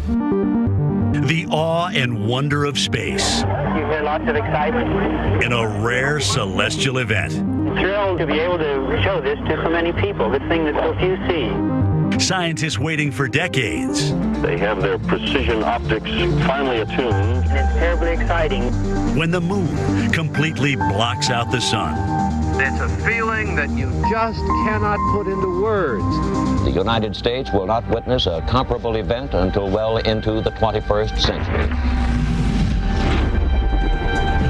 The awe and wonder of space You hear lots of excitement. in a rare celestial event. Thrilled to be able to show this to so many people, this thing that so few see. Scientists waiting for decades. They have their precision optics finely attuned. And it's terribly exciting. When the moon completely blocks out the sun. It's a feeling that you just cannot put into words. The United States will not witness a comparable event until well into the 21st century.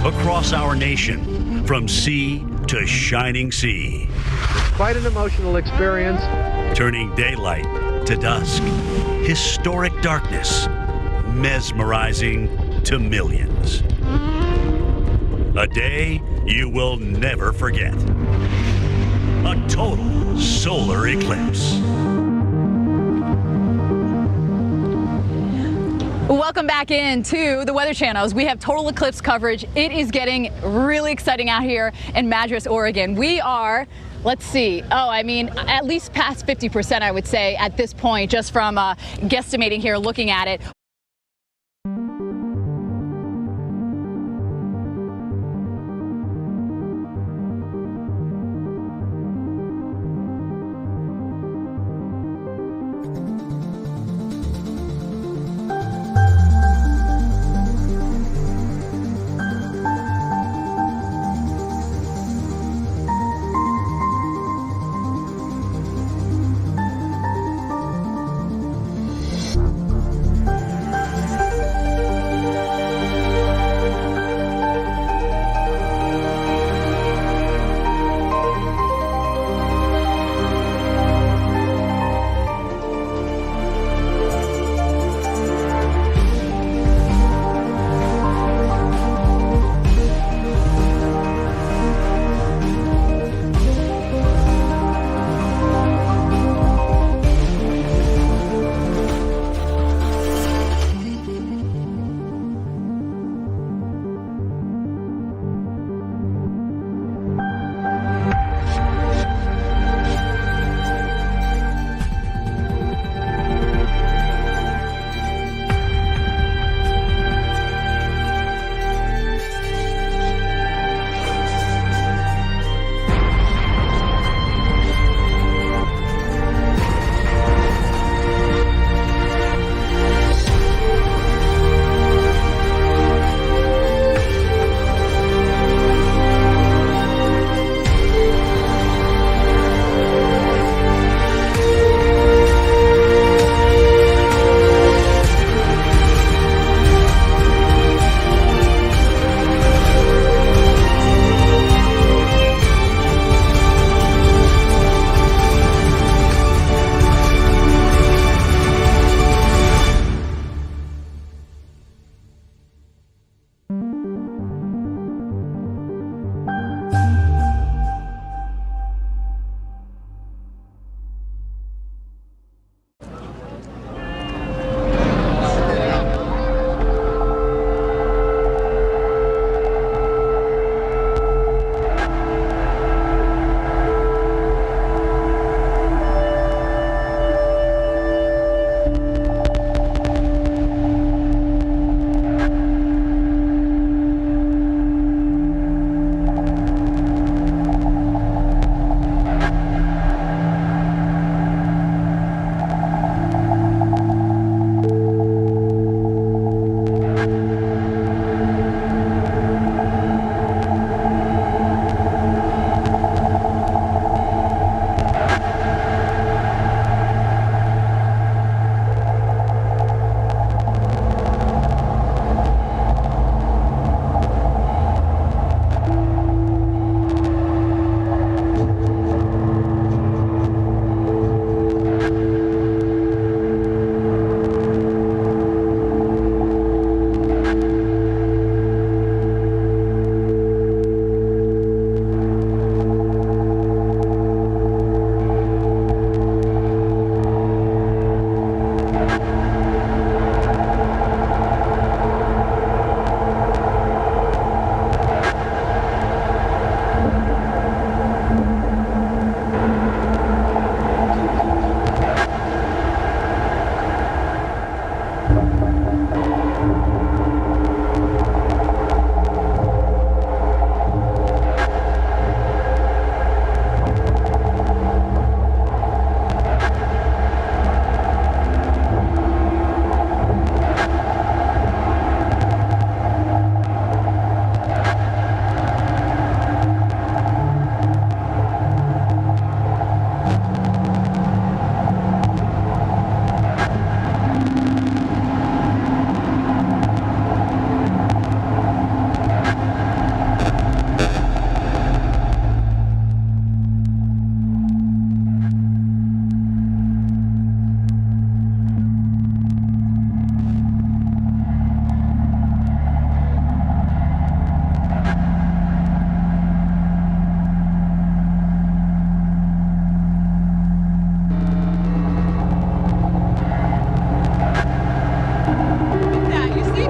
Across our nation, from sea to shining sea, Quite an emotional experience. turning daylight to dusk, historic darkness, mesmerizing to millions. A day you will never forget. A total solar eclipse. Welcome back into the Weather Channels. We have total eclipse coverage. It is getting really exciting out here in Madras, Oregon. We are, let's see, at least past 50%, I would say, at this point, just from guesstimating here, looking at it.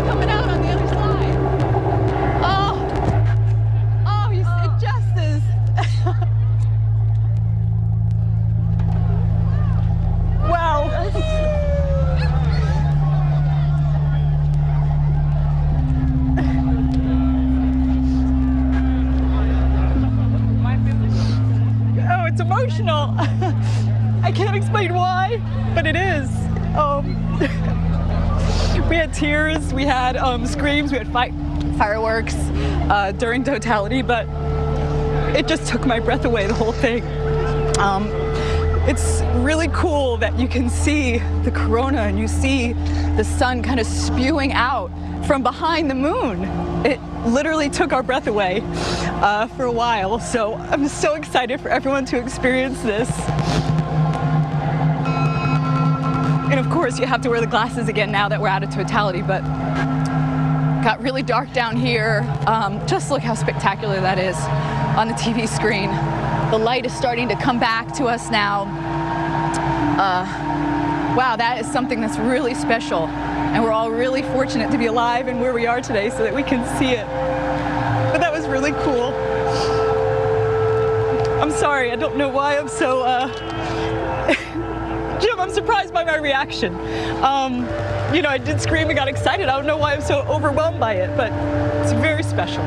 coming out on the other side. Oh, it just is. Wow. Oh, it's emotional. I can't explain why, but it is. We had tears, we had screams, we had fireworks during Totality, but it just took my breath away, the whole thing. It's really cool that you can see the corona and you see the sun kind of spewing out from behind the moon. It literally took our breath away for a while, so I'm so excited for everyone to experience this. And of course, you have to wear the glasses again now that we're out of Totality, but got really dark down here. Just look how spectacular that is on the TV screen. The light is starting to come back to us now. Wow, that is something that's really special. And we're all really fortunate to be alive and where we are today so that we can see it. But that was really cool. I'm sorry, I don't know why I'm so, Jim, I'm surprised by my reaction. You know, I did scream and got excited. I don't know why I'm so overwhelmed by it, but it's very special.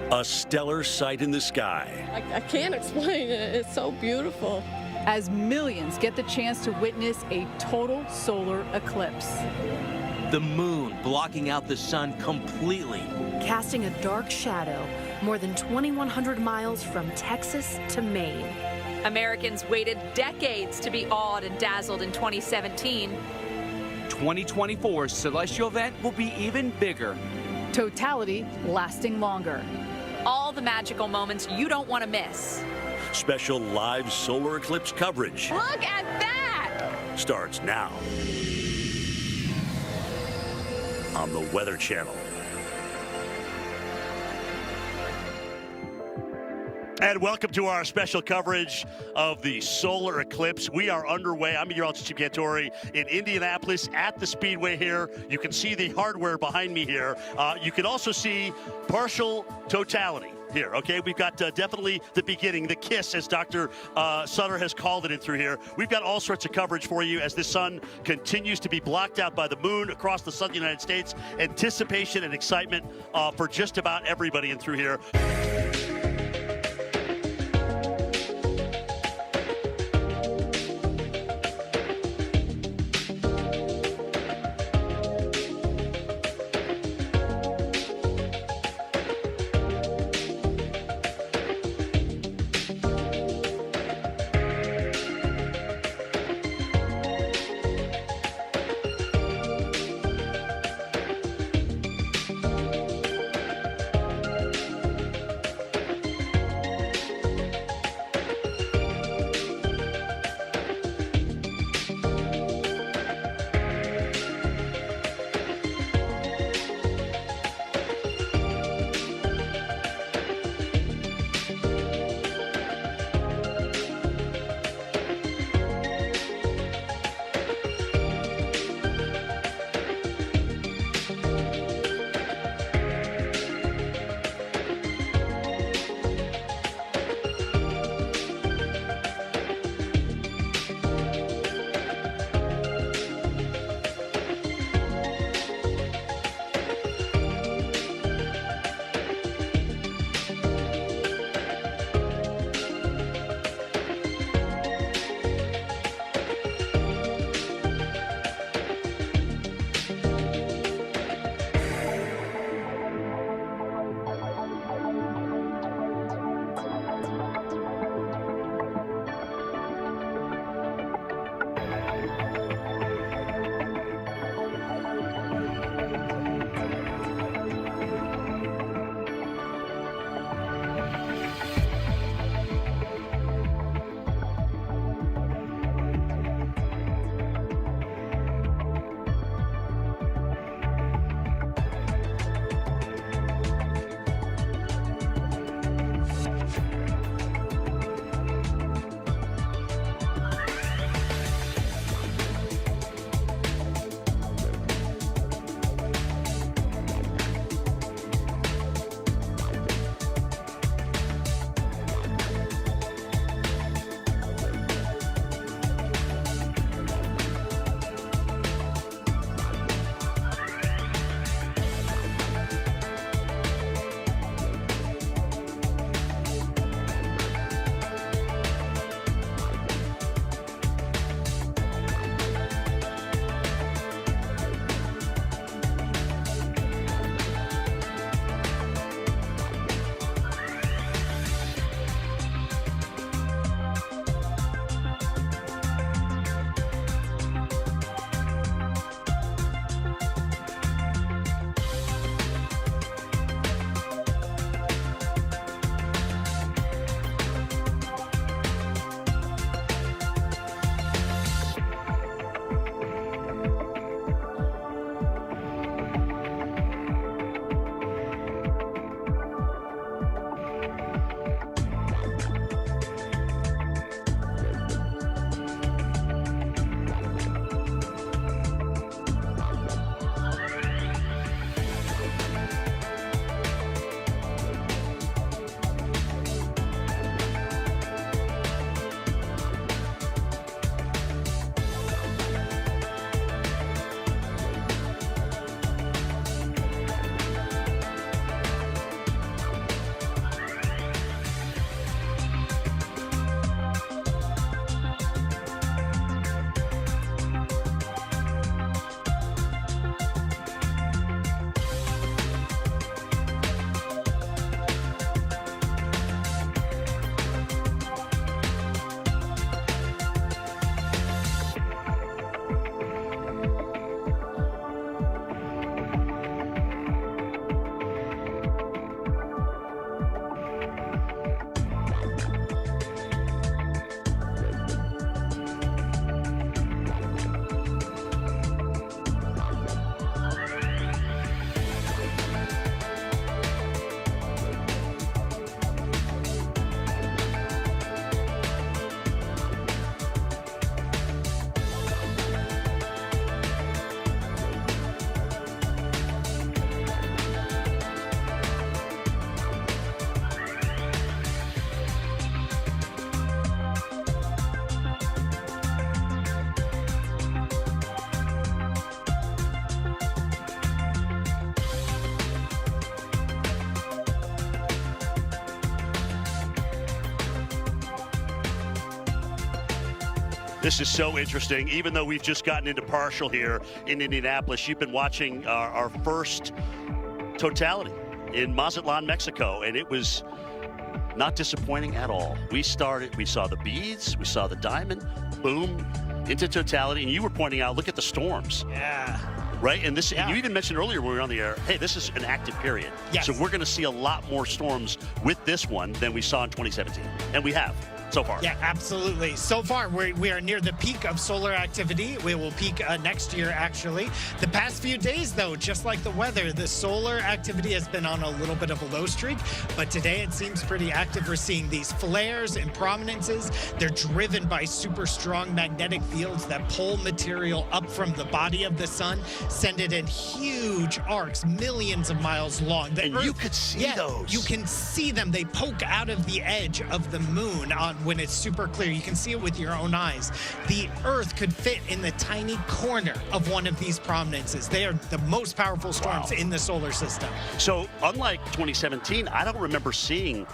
A stellar sight in the sky. I can't explain it. It's so beautiful. As millions get the chance to witness a total solar eclipse. The moon blocking out the sun completely. Casting a dark shadow more than 2,100 miles from Texas to Maine. Americans waited decades to be awed and dazzled in 2017. 2024's celestial event will be even bigger. Totality lasting longer. All the magical moments you don't want to miss. Special live solar eclipse coverage Look at that! starts now on the Weather Channel. And welcome to our special coverage of the solar eclipse. We are underway. I'm meteorologist Chip Cantori in Indianapolis at the Speedway here. You can see the hardware behind me here. You can also see partial totality here, okay? We've got definitely the beginning, the kiss, as Dr. Sutter has called it in through here. We've got all sorts of coverage for you as the sun continues to be blocked out by the moon across the southern United States. Anticipation and excitement for just about everybody in through here. This is so interesting. Even though we've just gotten into partial here in Indianapolis, you've been watching our first totality in Mazatlan, Mexico, and it was not disappointing at all. We saw the beads, we saw the diamond, boom, into totality, and you were pointing out, look at the storms. Yeah. Right, and this, and you even mentioned earlier when we were on the air, hey, this is an active period. Yes. So we're going to see a lot more storms with this one than we saw in 2017, and we have so far. Yeah, absolutely. So far, we are near the peak of solar activity. We will peak next year, actually. The past few days, though, just like the weather, the solar activity has been on a little bit of a low streak, but today it seems pretty active. We're seeing these flares and prominences. They're driven by super strong magnetic fields that pull material up from the body of the sun, send it in huge arcs, millions of miles long. The and Earth, you could see those. You can see them. They poke out of the edge of the moon when it's super clear. You can see it with your own eyes. The Earth could fit in the tiny corner of one of these prominences. They are the most powerful storms in the solar system. So unlike 2017, I don't remember seeing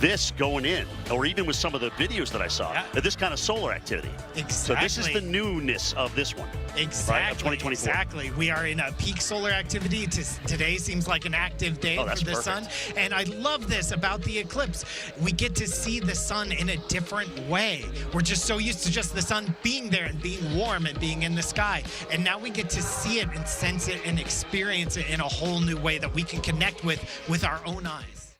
this going in, or even with some of the videos that I saw, this kind of solar activity. Exactly. So this is the newness of this one. Exactly. Right, of 2024. Exactly. We are in a peak solar activity. Today seems like an active day for the sun. And I love this about the eclipse. We get to see the sun in a different way. We're just so used to just the sun being there and being warm and being in the sky. And now we get to see it and sense it and experience it in a whole new way that we can connect with our own eyes.